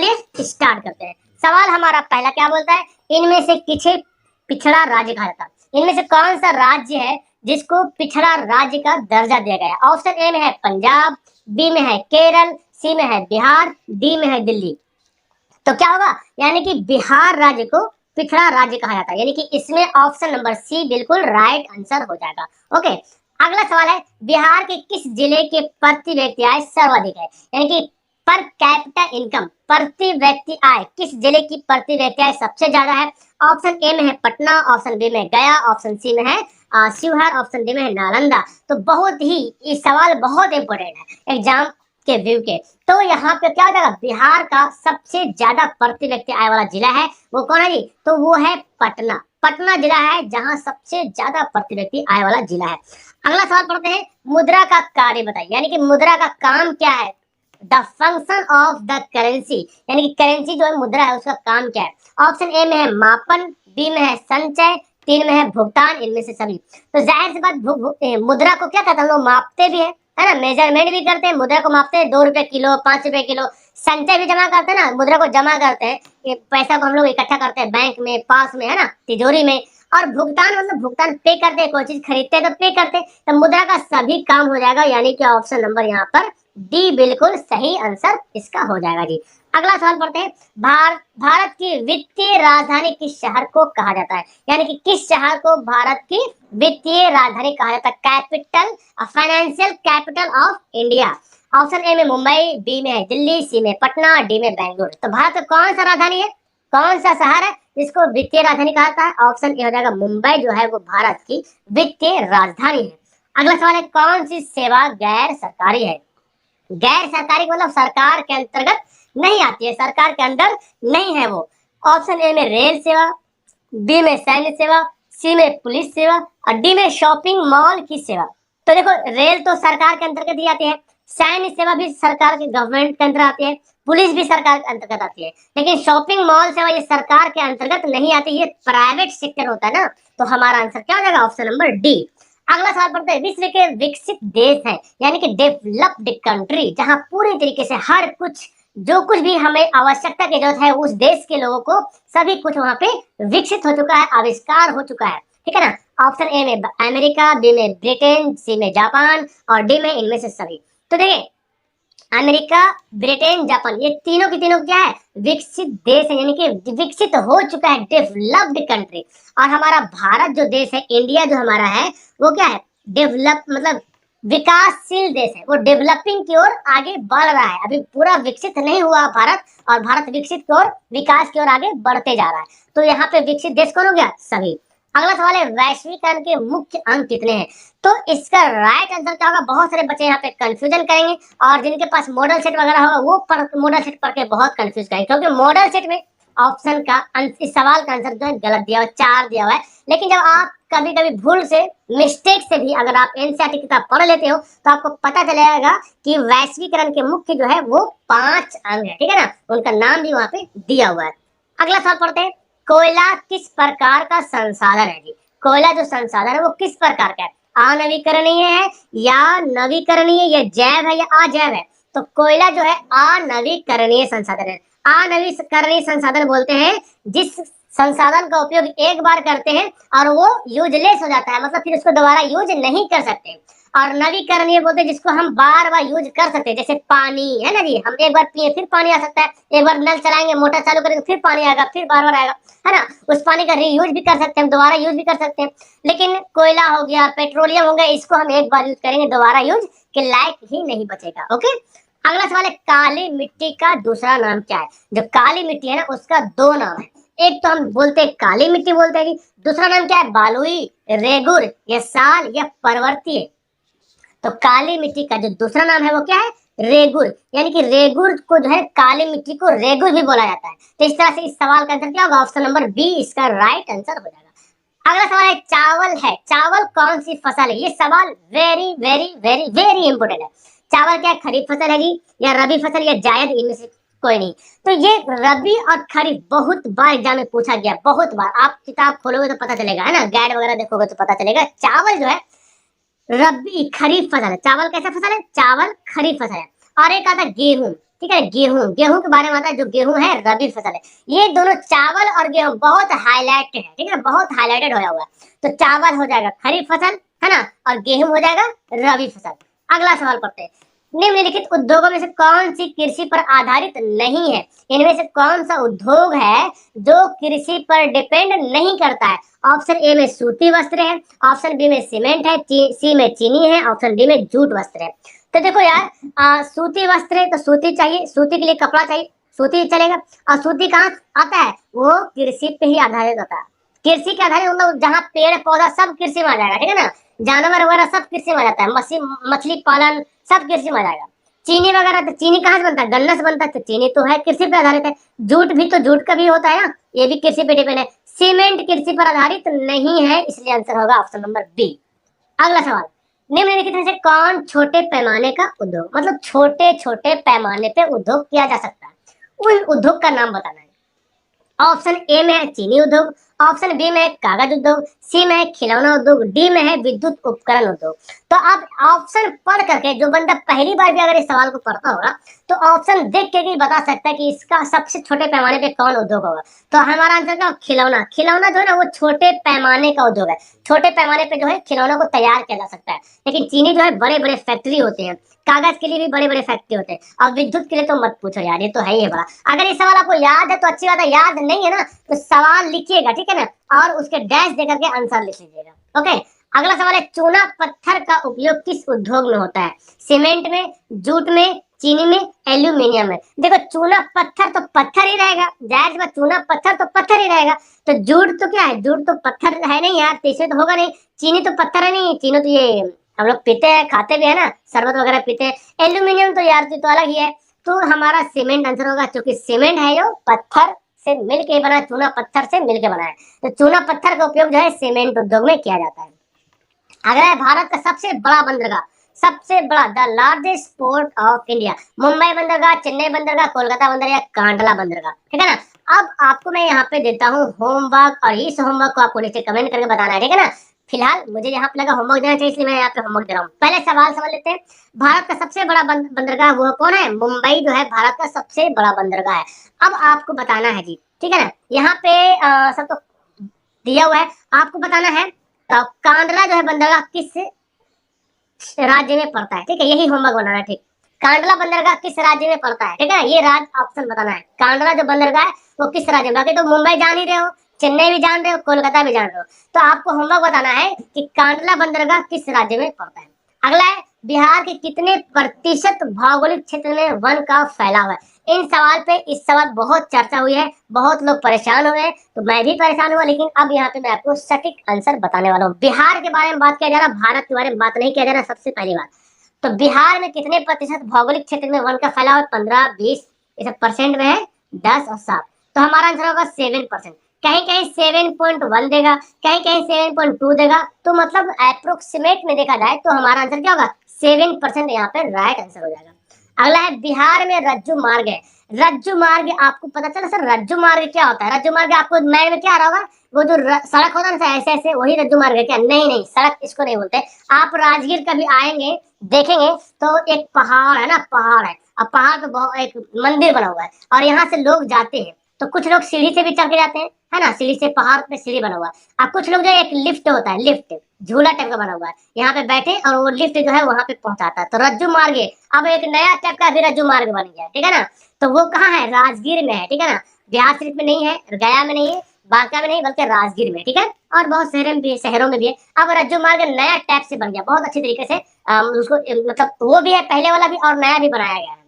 चलिए स्टार्ट करते हैं। सवाल हमारा पहला क्या बोलता है, इनमें से किसे पिछड़ा राज्य कहा जाता है। इनमें से कौन सा राज्य है जिसको पिछड़ा राज्य का दर्जा दिया गया है। ऑप्शन ए में है पंजाब, बी में है केरल, सी में है बिहार, डी में है दिल्ली। तो क्या होगा, यानी कि बिहार राज्य को पिछड़ा राज्य कहा जाता है, यानी कि इसमें ऑप्शन नंबर सी बिल्कुल राइट आंसर हो जाएगा। ओके, अगला सवाल है, बिहार के किस जिले के प्रति व्यक्ति आय सर्वाधिक है, यानी कि पर कैपिटा इनकम, प्रति व्यक्ति आय किस जिले की प्रति व्यक्ति आय सबसे ज्यादा है। ऑप्शन ए में है पटना, ऑप्शन बी में गया, ऑप्शन सी में है शिवहर, ऑप्शन डी में है नालंदा। तो बहुत ही ये सवाल बहुत इंपॉर्टेंट है एग्जाम के व्यू के। तो यहाँ पे क्या हो जाएगा, बिहार का सबसे ज्यादा प्रति व्यक्ति आय वाला जिला है वो कौन है जी, तो वो है पटना। पटना जिला है जहाँ सबसे ज्यादा प्रति व्यक्ति आय वाला जिला है। अगला सवाल पढ़ते हैं, मुद्रा का कार्य बताइए, यानी कि मुद्रा का काम क्या है। The function of the currency, यानी कि करेंसी जो है मुद्रा है उसका काम क्या है। ऑप्शन ए में है मापन, बी में है संचय, तीन में है भुगतान, इनमें से सभी। तो जाहिर सी बात मुद्रा को क्या कहते हैं, हम लोग मापते भी है ना, मेजरमेंट भी करते हैं, मुद्रा को मापते हैं, 2 रुपए किलो, 5 रुपए किलो। संचय भी जमा करते हैं ना, मुद्रा को जमा करते हैं, ये पैसा को हम लोग इकट्ठा करते हैं बैंक में, पास में, है ना, तिजोरी में। और भुगतान मतलब भुगतान पे करते हैं, कोई चीज खरीदते हैं तो पे करते हैं। तो मुद्रा का सभी काम हो जाएगा, यानी कि ऑप्शन नंबर यहाँ पर डी बिल्कुल सही आंसर इसका हो जाएगा जी। अगला सवाल पढ़ते हैं, भारत की वित्तीय राजधानी किस शहर को कहा जाता है, यानी कि किस शहर को भारत की वित्तीय राजधानी कहा जाता है। Capital, financial capital of India. Option A में मुंबई, बी में है दिल्ली, सी में पटना, डी में बेंगलुरु। तो भारत का कौन सा राजधानी है, कौन सा शहर है जिसको वित्तीय राजधानी कहा जाता है। ऑप्शन ए हो जाएगा मुंबई, जो है वो भारत की वित्तीय राजधानी है। अगला सवाल है, कौन सी सेवा गैर सरकारी है। गैर सरकारी मतलब सरकार के अंतर्गत नहीं आती है, सरकार के अंदर नहीं है वो। ऑप्शन ए में रेल सेवा, बी में सैन्य सेवा, सी में पुलिस सेवा और डी में शॉपिंग मॉल की सेवा। तो देखो, रेल तो सरकार के अंतर्गत ही आती है, सैन्य सेवा भी सरकार के गवर्नमेंट के अंदर आती है, पुलिस भी सरकार के अंतर्गत आती है, लेकिन शॉपिंग मॉल सेवा ये सरकार के अंतर्गत नहीं आती, ये प्राइवेट सेक्टर होता है ना। तो हमारा आंसर क्या हो जाएगा, ऑप्शन नंबर डी। अगला सवाल पढ़ते हैं, विश्व के विकसित देश है, यानी कि डेवलप्ड कंट्री, जहां पूरी तरीके से हर कुछ जो कुछ भी हमें आवश्यकता की जरूरत है उस देश के लोगों को सभी कुछ वहां पे विकसित हो चुका है, आविष्कार हो चुका है, ठीक है ना। ऑप्शन ए में अमेरिका, बी में ब्रिटेन, सी में जापान और डी में इनमें से सभी। तो देखिए, अमेरिका, ब्रिटेन, जापान, ये तीनों की तीनों क्या है, विकसित देश है, यानी कि विकसित हो चुका है, डेवलप्ड कंट्री। और हमारा भारत जो देश है, इंडिया जो हमारा है, वो क्या है, डेवलप मतलब विकासशील देश है, वो डेवलपिंग की ओर आगे बढ़ रहा है, अभी पूरा विकसित नहीं हुआ भारत, और भारत विकसित की ओर, विकास की ओर आगे बढ़ते जा रहा है। तो यहाँ पे विकसित देश कौन हो गया, सभी। अगला सवाल है, वैश्वीकरण के मुख्य अंग कितने हैं। तो इसका राइट आंसर क्या होगा, बहुत सारे बच्चे यहाँ पे कंफ्यूजन करेंगे, और जिनके पास मॉडल सेट वगैरह होगा वो मॉडल सेट पढ़ के बहुत कंफ्यूज करेंगे, क्योंकि मॉडल सेट में ऑप्शन का इस सवाल का आंसर जो है गलत दिया हुआ है, 4 दिया हुआ है। लेकिन जब आप कभी कभी भूल से, मिस्टेक से भी अगर आप एनसीईआरटी किताब पढ़ लेते हो तो आपको पता चलेगा कि वैश्वीकरण के मुख्य जो है वो 5 अंग है, ठीक है ना, उनका नाम भी वहां पे दिया हुआ है। अगला सवाल पढ़ते हैं, कोयला किस प्रकार का संसाधन है जी। कोयला जो संसाधन है वो किस प्रकार का है, अनवीकरणीय है या नवीकरणीय या जैव है या अजैव है। तो कोयला जो है अनवीकरणीय संसाधन है। अनवीकरणीय संसाधन बोलते हैं जिस संसाधन का उपयोग एक बार करते हैं और वो यूजलेस हो जाता है, मतलब फिर उसको दोबारा यूज नहीं कर सकते। और नवीकरणीय बोलते हैं जिसको हम बार बार यूज कर सकते हैं, जैसे पानी है ना जी, हम एक बार पिए फिर पानी आ सकता है, एक बार नल चलाएंगे, मोटर चालू करेंगे, फिर पानी आएगा, फिर बार बार आएगा, है ना। उस पानी का रीयूज भी कर सकते हैं, दोबारा यूज भी कर सकते हैं। लेकिन कोयला हो गया, पेट्रोलियम हो गया, इसको हम एक बार यूज करेंगे, दोबारा यूज के लायक ही नहीं बचेगा। ओके, अगला सवाल है, काली मिट्टी का दूसरा नाम क्या है। जो काली मिट्टी है ना उसका 2 नाम है, एक तो हम बोलते हैं काली मिट्टी बोलते हैं जी, दूसरा नाम क्या है, बालुई, रेगुर या साल या पर्वतीय। तो काली मिट्टी का जो दूसरा नाम है वो क्या है, रेगुर, यानी कि रेगुर को जो है काली मिट्टी को रेगुर भी बोला जाता है। तो इस तरह से इस सवाल का आंसर क्या होगा, ऑप्शन नंबर बी इसका राइट आंसर हो जाएगा। अगला सवाल है, चावल है, चावल कौन सी फसल है। ये सवाल very very very very important है। चावल क्या खरीफ फसल है जी या रबी फसल या जायद, इनमें से कोई नहीं। तो ये रबी और खरीफ बहुत बार एग्जाम में पूछा गया, बहुत बार। आप किताब खोलोगे तो पता चलेगा, है ना, गाइड वगैरह देखोगे तो पता चलेगा। चावल जो है रबी खरीफ फसल है। चावल कैसा फसल है, चावल खरीफ फसल है। और एक आता गेहूं, ठीक है। गेहूं, गेहूं के बारे में आता है, जो गेहूं है रबी फसल है। ये दोनों चावल और गेहूं बहुत हाईलाइटेड है, ठीक है, बहुत हाईलाइटेड होया हुआ है। तो चावल हो जाएगा खरीफ फसल, है ना, और गेहूं हो जाएगा रबी फसल। अगला सवाल पढ़ते हैं। निम्नलिखित उद्योगों में से कौन सी कृषि पर आधारित नहीं है? इनमें से कौन सा उद्योग है जो कृषि पर डिपेंड नहीं करता है? ऑप्शन ए में सूती वस्त्र है, ऑप्शन बी में सीमेंट है, सी में चीनी है, ऑप्शन डी में जूट वस्त्र है। तो देखो यार, सूती वस्त्र है तो सूती चाहिए, सूती के लिए कपड़ा चाहिए, सूती चलेगा। और सूती कहाँ आता है? वो कृषि पे ही आधारित होता है। कृषि के आधारित मतलब जहाँ पेड़ पौधा सब कृषि में आ जाएगा, ठीक है ना, जानवर वगैरह सब कृषि में आ जाता है, मछली पालन सब कृषि में आ जाएगा। चीनी वगैरह, तो चीनी कहाँ से बनता है? गन्ना से बनता है, तो चीनी तो है कृषि पे आधारित है। जूट भी तो जूट का भी होता है ना, ये भी कृषि पे डिपेंड है। सीमेंट कृषि पर आधारित नहीं है, इसलिए आंसर होगा ऑप्शन नंबर बी। अगला सवाल, निम्नलिखित में से कौन छोटे पैमाने का उद्योग, मतलब छोटे छोटे पैमाने पे उद्योग किया जा सकता है, उन उद्योग का नाम बताना है। ऑप्शन ए में है चीनी उद्योग, ऑप्शन बी में है कागज उद्योग, सी में है खिलौना उद्योग, डी में है विद्युत उपकरण उद्योग। तो आप ऑप्शन पढ़ करके, जो बंदा पहली बार भी अगर इस सवाल को पढ़ता होगा तो ऑप्शन देख के ही बता सकता है कि इसका सबसे छोटे पैमाने पे कौन उद्योग होगा। तो हमारा आंसर क्या? खिलौना। खिलौना जो है ना वो छोटे पैमाने का उद्योग है। छोटे पैमाने पे जो है खिलौना को तैयार किया जा सकता है। लेकिन चीनी जो है बड़े बड़े फैक्ट्री होते हैं, कागज के लिए भी बड़े बड़े फैक्ट्री होते हैं, और विद्युत के लिए तो मत पूछो यार, ये तो है ही है बड़ा। अगर ये सवाल आपको याद है तो अच्छी बात है, याद नहीं है ना तो सवाल लिखिएगा, ठीक है ना, और उसके डैश दे करके आंसर लिख लीजिएगा। ओके। अगला सवाल है, चूना पत्थर का उपयोग किस उद्योग में होता है? सीमेंट में, जूट में, चीनी में, एल्यूमिनियम में। देखो चूना पत्थर तो पत्थर ही रहेगा, जाहिर सी बात, चूना पत्थर तो पत्थर ही रहेगा। तो जूट तो क्या है? जूट तो पत्थर है नहीं यार, तो इसमें तो होगा नहीं। चीनी तो पत्थर है नहीं, चीनी तो ये हम लोग पीते हैं, खाते भी है ना, शरबत वगैरह पीते हैं। एल्यूमिनियम तो यार तो अलग ही है। तो हमारा सीमेंट आंसर होगा, क्योंकि सीमेंट है जो पत्थर से मिलके बना, चूना पत्थर से मिलके बना है। तो चूना पत्थर का उपयोग जो है सीमेंट उद्योग में किया जाता है। अगला है, भारत का सबसे बड़ा बंदरगाह, सबसे बड़ा, the largest port of India. Mumbai बंदरगाह, चेन्नई बंदरगाह, कोलकाता बंदरगाह, कांडला बंदरगाह, ठीक है ना। अब आपको मैं यहाँ पे देता हूँ होमवर्क, और इस होमवर्क को आपको नीचे कमेंट करके बताना है, ठीक है ना। फिलहाल मुझे यहाँ पे लगा होमवर्क देना चाहिए, इसलिए मैं यहाँ पे होमवर्क दे रहा हूँ। पहले सवाल समझ लेते हैं। भारत का सबसे बड़ा बंदरगाह वो कौन है? मुंबई जो है भारत का सबसे बड़ा बंदरगाह है। अब आपको बताना है जी, ठीक है ना। यहाँ पे सब तो दिया हुआ है, आपको बताना है तो कांडला जो है बंदरगाह किस राज्य में पड़ता है, ठीक है, यही होमवर्क बनाना है, ठीक। कांडला बंदरगाह किस राज्य में पड़ता है, ठीक है, ये राज्य ऑप्शन बताना है। कांडला जो बंदरगाह है वो किस राज्य में, बाकी तो मुंबई जान ही रहे हो, चेन्नई भी जान रहे हो, कोलकाता भी जान रहे हो, तो आपको होमवर्क बताना है कि कांडला बंदरगाह किस राज्य में पड़ता है। अगला है, बिहार के कितने प्रतिशत भौगोलिक क्षेत्र में वन का फैलाव है? इन सवाल पे इस सवाल बहुत चर्चा हुई है, बहुत लोग परेशान हुए हैं, तो मैं भी परेशान हुआ, लेकिन अब यहाँ पे मैं आपको सटीक आंसर बताने वाला हूँ। बिहार के बारे में बात किया जा रहा, भारत के बारे में बात नहीं किया जा रहा। सबसे पहली बात तो बिहार में कितने प्रतिशत भौगोलिक क्षेत्र में वन का फैलाव है? 15, 20, इसे परसेंट में है 10 और 7। तो हमारा आंसर होगा 7%। कहीं कहीं 7.1 देगा, कहीं कहीं 7.2 देगा, तो मतलब अप्रोक्सीमेट में देखा जाए तो हमारा आंसर क्या होगा? 7% यहाँ पे राइट आंसर हो जाएगा। अगला है, बिहार में रज्जू मार्ग है। रज्जू मार्ग आपको पता चला सर रज्जू मार्ग क्या होता है? रज्जू मार्ग आपको माइंड में क्या आ रहा होगा? वो जो सड़क होता है ना ऐसे ऐसे, वही रज्जू मार्ग है क्या? नहीं नहीं, सड़क इसको नहीं बोलते। आप राजगीर कभी आएंगे देखेंगे तो एक पहाड़ है ना, पहाड़ है, अब पहाड़ पे एक मंदिर बना हुआ है, और यहाँ से लोग जाते हैं, तो कुछ लोग सीढ़ी से भी चढ़ के जाते हैं, है ना, सीढ़ी से, पहाड़ पे सीढ़ी बना हुआ है। अब कुछ लोग जो एक लिफ्ट होता है, लिफ्ट झूला टाइप का बना हुआ है, यहाँ पे बैठे और वो लिफ्ट जो है वहां पे पहुंचाता है, तो रज्जू मार्ग है। अब एक नया टाइप का भी रज्जू मार्ग बन गया, ठीक है ना, तो वो कहाँ है? राजगीर में है, ठीक है ना। बिहार शरीफ में नहीं है, गया में नहीं है, बांका में नहीं, बल्कि राजगीर में, ठीक है, और बहुत शहरों में भी है। अब रज्जू मार्ग नया टाइप से बन गया, बहुत अच्छी तरीके से उसको मतलब वो भी है पहले वाला भी और नया भी बनाया गया है।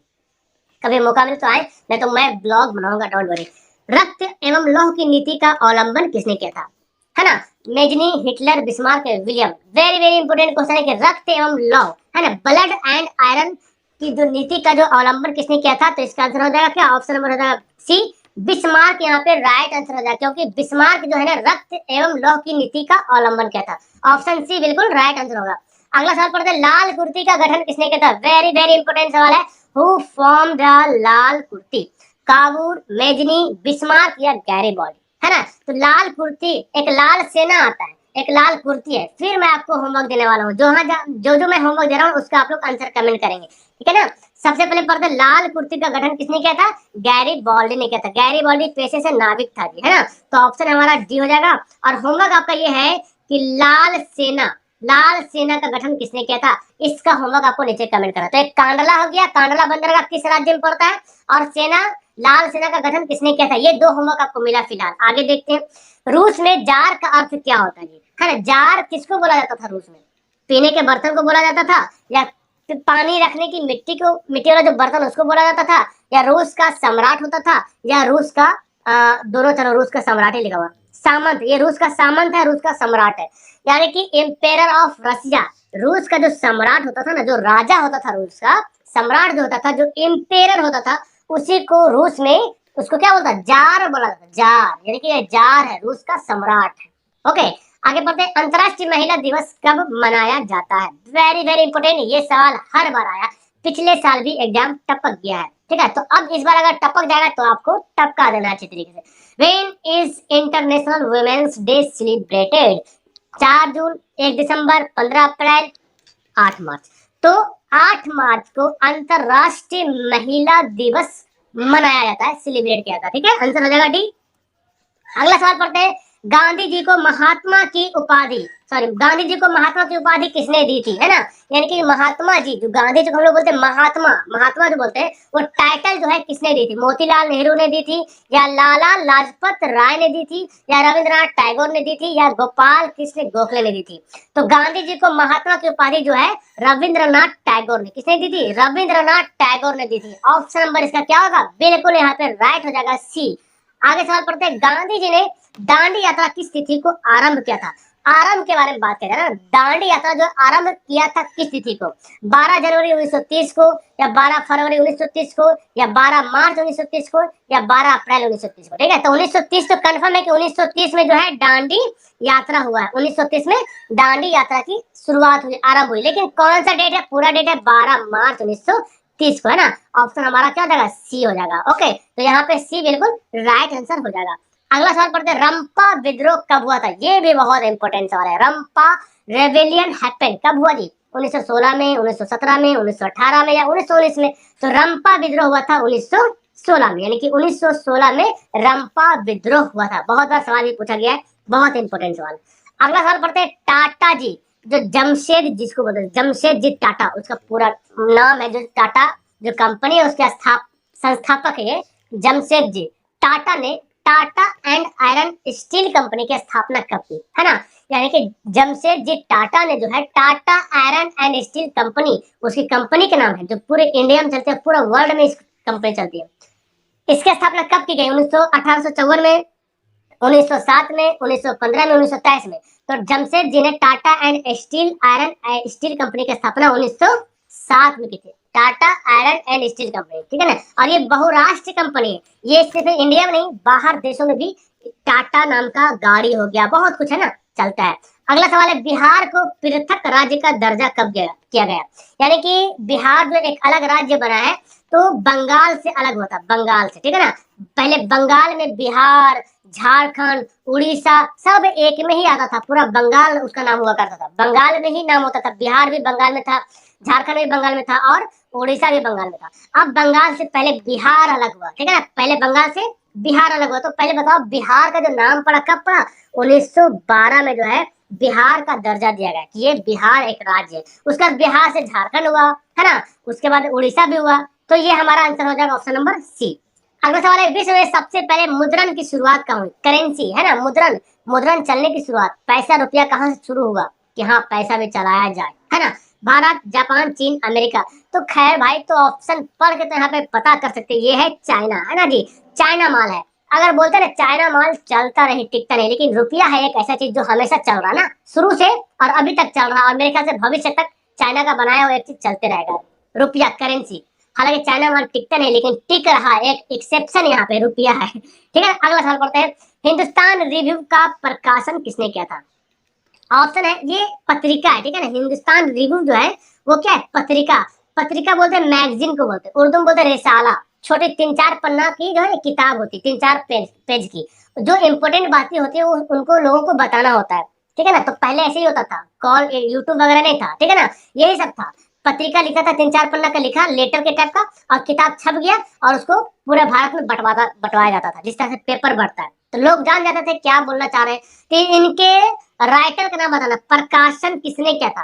कभी मौका मिले तो आए, नहीं तो मैं ब्लॉग बनाऊंगा, डोंट वरी। रक्त एवं लौह की नीति का अवलंबन किसने किया था? है ना, Mazzini, Hitler, Bismarck, William. Very very important question है कि रक्त एवं लौह, है ना, ब्लड एंड आयरन की जो नीति का जो अवलंबन किसने किया था? तो इसका आंसर हो जाएगा क्या? ऑप्शन नंबर हो जाएगा सी, बिस्मार्क। यहाँ पे राइट आंसर हो जाएगा, क्योंकि बिस्मार्क जो है ना रक्त एवं लौह की नीति का अवलंबन किया था। ऑप्शन सी बिल्कुल राइट आंसर होगा। अगला सवाल पढ़ते हैं, लाल कुर्ती का गठन किसने किया था? वेरी वेरी इंपोर्टेंट सवाल है। Who form the Lal kurti? Kabul, Mazzini, Bismarck या गैरिबॉल्डी, है ना। तो लाल कुर्ती, एक लाल सेना आता है, एक लाल कुर्ती है। फिर मैं आपको होमवर्क देने वाला हूँ, जो मैं होमवर्क दे रहा हूँ उसका आप लोग आंसर कमेंट करेंगे, ठीक है ना। सबसे पहले पढ़ते लाल कुर्ती का गठन किसने किया था? गैरीबॉल्डी ने किया था। गैरीबॉल्डी पेशे से नाविक था जी, है ना। तो ऑप्शन हमारा डी हो जाएगा। और होमवर्क आपका ये है कि लाल सेना का गठन किसने किया था? इसका होमवर्क आपको नीचे कमेंट करना। तो एक कांडला हो गया, कांडला बंदरगाह किस राज्य में पड़ता है? और सेना, लाल सेना का गठन किसने किया था? ये दो होमवर्क आपको मिला फिलहाल। आगे देखते हैं। रूस में जार का अर्थ क्या होता है जी? है ना, जार किसको बोला जाता था रूस में? पीने के बर्तन को बोला जाता था, या पानी रखने की मिट्टी वाला जो बर्तन उसको बोला जाता था, या रूस का सम्राट होता था, या रूस का दोनों, चलो रूस का सम्राट ही लिखा हुआ, सामंत। ये रूस का सामंत है, रूस का सम्राट है, यानी कि एम्पेरर ऑफ रशिया। रूस का जो सम्राट होता था ना, जो राजा होता था रूस का, सम्राट जो होता था, जो एम्पेरर होता था, उसी को रूस में उसको क्या बोलता? जार बोला जाता। जार, यानी कि ये जार है, रूस का सम्राट है। ओके, आगे बढ़ते हैं। अंतरराष्ट्रीय महिला दिवस कब मनाया जाता है? वेरी वेरी इंपोर्टेंट, ये सवाल हर बार आया, पिछले साल भी एग्जाम टपक गया है, ठीक है। तो अब इस बार अगर टपक जाएगा तो आपको टपका देना अच्छी तरीके से। When is international women's day celebrated? 4 June, 1 December, 15 April, 8 March. तो 8 मार्च को अंतरराष्ट्रीय महिला दिवस मनाया जाता है, सेलिब्रेट किया जाता है, ठीक है। आंसर हो जाएगा डी। अगला सवाल पढ़ते हैं। गांधी जी को महात्मा की उपाधि, गांधी जी को महात्मा की उपाधि किसने दी थी? है ना, यानी कि महात्मा जी, जो गांधी जी को हम लोग बोलते हैं महात्मा जो बोलते हैं, वो टाइटल जो है किसने दी थी? मोतीलाल नेहरू ने दी थी, या लाला लाजपत राय ने दी थी, या रविंद्रनाथ टैगोर ने दी थी, या गोपाल कृष्ण गोखले ने दी थी? तो गांधी जी को महात्मा की उपाधि जो है रविंद्रनाथ टैगोर ने, किसने दी थी? रविंद्रनाथ टैगोर ने दी थी। ऑप्शन नंबर इसका क्या होगा? बिल्कुल यहाँ पे राइट हो जाएगा, सी। आगे सवाल पढ़ते हैं। गांधी जी ने दांडी यात्रा किस तिथि को आरंभ किया था? आरंभ के बारे में बात करें ना, दांडी यात्रा जो आरंभ किया था किस तिथि को? 12 जनवरी 1930 को, या 12 फरवरी 1930 को, या 12 मार्च 1930 को, या 12 अप्रैल 1930 को, ठीक है। तो 1930 तो कंफर्म है कि 1930 में जो है दांडी यात्रा हुआ है। 1930 में दांडी यात्रा की शुरुआत हुई, आरंभ हुई। लेकिन कौन सा डेट है? पूरा डेट है 12 मार्च 1930 को, है ना। ऑप्शन हमारा क्या हो जाएगा? सी हो जाएगा। ओके, तो यहाँ पे सी बिल्कुल राइट आंसर हो जाएगा। अगला सवाल पढ़ते हैं। रंपा विद्रोह कब हुआ था? ये भी बहुत इंपॉर्टेंट सवाल है। रंपा रेवेलियन हैपन कब हुआ जी? 1916 में, 1917 में, 1918 में, या 1919 में? तो रंपा विद्रोह हुआ था 1916 में, यानी कि 1916 में रंपा विद्रोह हुआ था। बहुत बार सवाल भी पूछा गया है, बहुत इंपॉर्टेंट सवाल। अगला सवाल पढ़ते हैं। टाटा जी, जो जमशेद जिसको बोलते हैं, जमशेदजी टाटा, उसका पूरा नाम है, जो टाटा जो कंपनी है उसके संस्थापक है जमशेद जी टाटा ने Tata and iron steel company की स्थापना कब की? है ना, यानी कि जमशेद जी टाटा ने जो है Tata iron and steel company, उसकी कंपनी के नाम है, जो पूरे इंडिया में चलती है, पूरे वर्ल्ड में इस कंपनी चलती है। इसकी स्थापना कब की गई? 1854 में, 1907 में, 1915 में, 1923 में। तो जमशेद जी ने Tata and steel iron steel company की स्थापना 1907 में की थी। Tata iron and steel company, ठीक है ना। और ये बहुराष्ट्रीय कंपनी है, ये सिर्फ इंडिया में नहीं, बाहर देशों में भी टाटा नाम का गाड़ी हो गया, बहुत कुछ है ना, चलता है। अगला सवाल है। बिहार को पृथक राज्य का दर्जा कब किया गया? यानी कि बिहार जो एक अलग राज्य बना है, तो बंगाल से अलग होता, बंगाल से, ठीक है ना। पहले बंगाल में बिहार, झारखंड, उड़ीसा सब एक में ही आता था, पूरा बंगाल उसका नाम हुआ करता था, बंगाल में ही नाम होता था। बिहार भी बंगाल में था, झारखंड भी बंगाल में था, और उड़ीसा भी बंगाल में था। अब बंगाल से पहले बिहार अलग हुआ, ठीक है ना, पहले बंगाल से बिहार अलग हुआ। तो पहले बताओ बिहार का जो नाम पड़ा कब पड़ा? 1912 में जो है बिहार का दर्जा दिया गया कि ये बिहार एक राज्य है। उसके बाद बिहार से झारखंड हुआ, है ना, उसके बाद उड़ीसा भी हुआ। तो ये हमारा आंसर हो जाएगा ऑप्शन नंबर सी। अगला सवाल है। विश्व में सबसे पहले मुद्रण की शुरुआत कहाँ हुई? करेंसी, है ना, मुद्रण चलने की शुरुआत, पैसा रुपया कहाँ से शुरू हुआ कि हाँ पैसा भी चलाया जाए, है ना? भारत, जापान, चीन, अमेरिका। तो खैर भाई, तो ऑप्शन पढ़ के तो यहाँ पे पता कर सकते हैं, ये है चाइना, है ना जी, चाइना माल है। अगर बोलते ना चाइना माल चलता नहीं, टिकता नहीं, लेकिन रुपया है एक ऐसा चीज जो हमेशा चल रहा ना, शुरू से और अभी तक चल रहा, और मेरे ख्याल से भविष्य तक चाइना का बनाया हुआ एक चीज चलते रहेगा, रुपया, करेंसी। हालांकि चाइना माल टिकता नहीं, लेकिन टिक रहा है, एक एक्सेप्शन यहाँ पे रुपया है, ठीक है। अगला सवाल पढ़ते हैं। हिंदुस्तान रिव्यू का प्रकाशन किसने किया था? ऑप्शन है, ये पत्रिका है, ठीक है ना। हिंदुस्तान रिव्यू जो है वो क्या है? पत्रिका बोलते हैं, मैगजीन को बोलते हैं, उर्दू में बोलते हैं रिसाला। छोटे 3-4 पन्ना की जो है किताब होती, 3-4 पेज की, जो इम्पोर्टेंट बातें होती है वो उनको लोगों को बताना होता है, ठीक है ना। तो पहले ऐसे ही होता था, कॉल यूट्यूब वगैरह नहीं था, ठीक है ना, यही सब था। पत्रिका लिखा था, 3-4 पन्ना का लिखा, लेटर के टाइप का, और किताब छप गया और उसको पूरे भारत में बंटवाया जाता था, जिस तरह से पेपर बढ़ता है। तो लोग जान जाते थे क्या बोलना चाह रहे हैं। तो इनके राइटर का नाम बताना, प्रकाशन किसने किया था।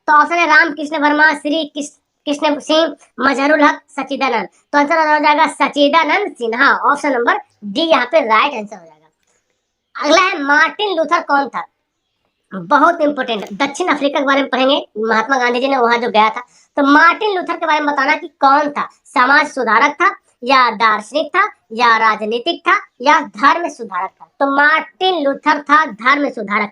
तो ऑप्शन है रामकृष्ण वर्मा, श्री कृष्ण सिंह, मजहरुल हक, सचिदानंद। तो आंसर हो जाएगा Sachidanand Sinha. Option number D यहाँ पे राइट आंसर हो जाएगा। अगला है मार्टिन लूथर कौन था। बहुत इंपॉर्टेंट, दक्षिण अफ्रीका के बारे में पढ़ेंगे, महात्मा गांधी जी ने वहां जो गया था। तो मार्टिन लूथर के बारे में बताना कि कौन था। समाज सुधारक था, या दार्शनिक था, या राजनीतिक था, या धर्म सुधारक था। तो मार्टिन लूथर था धर्म सुधारक।